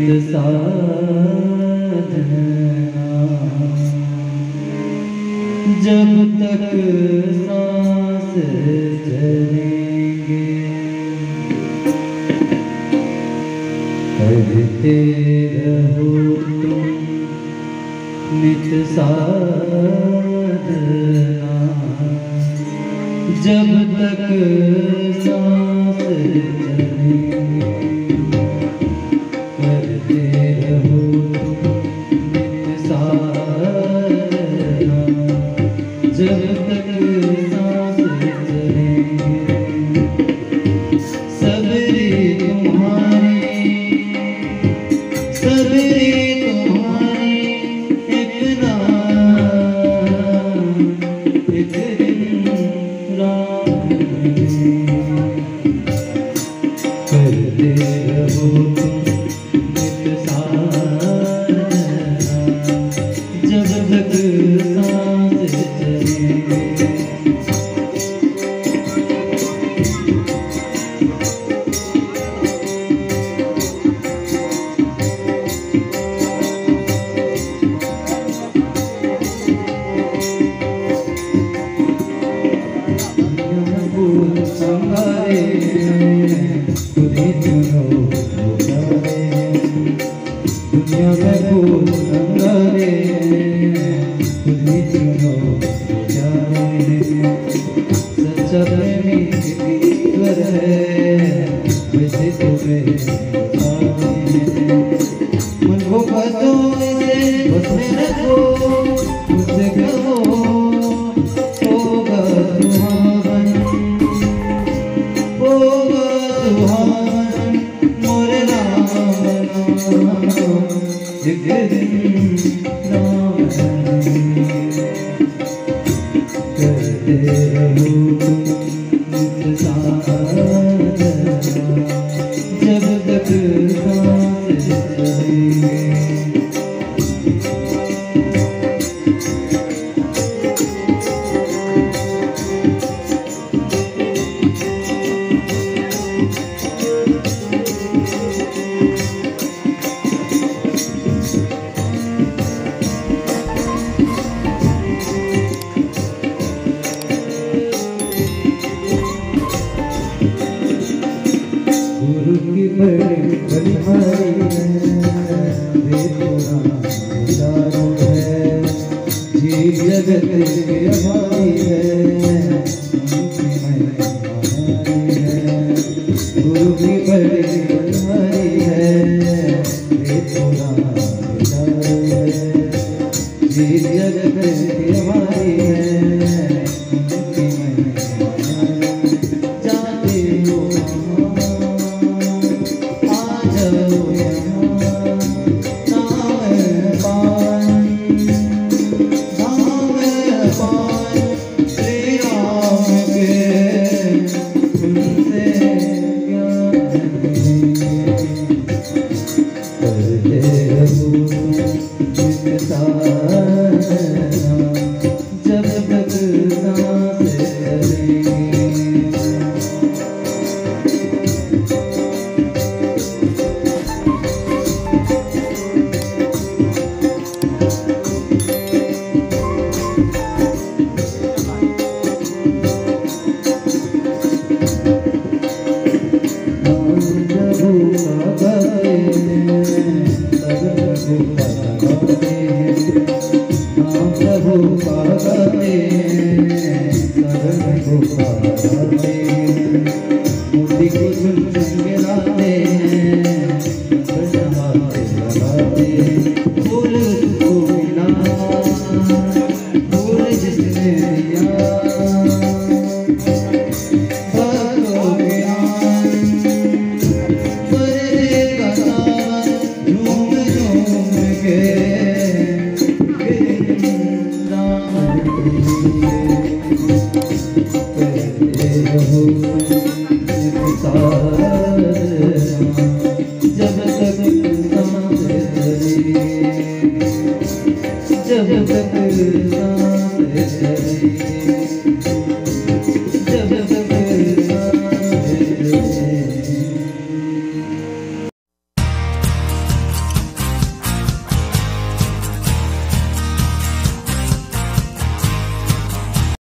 साधना जब तक सांस चलेंगे करते रहो तुम नित साधना जब तक सांस चलेंगे करते रहो नित साधना जब तक सांस चलेंगे सबरी तुम्हारी एक दिन राम करते रहो नित साधना जब तक सांस चलेंगे संगारे खुद ही चुनो दुनिया में फूल संगारे खुद ही चुनो सच्चा प्रेमी ईश्वर है वैसे तुम्हें मन को बसों से बस में रखो मुझसे कहो होगा सुहावन मोरे राम एक दिन राम करते रहो नित साधना जब तक सांस चलेंगे गुरु की बड़ी बलिहारी है वे पुराना है जीव जगत के अभावी है उनकी महिमा है गुरु की बड़ी बलिहारी है वे पुराना है जीव जगत के अभावी है उनकी महिमा जाते हो जब तक सांस चलेंगे मूर्ति को सुन के लाते फूल उसको मिला फूल जिसने दिया भक्तों के झूम झूम के जब तक सांस चलेंगे जब तक सांस चलेंगे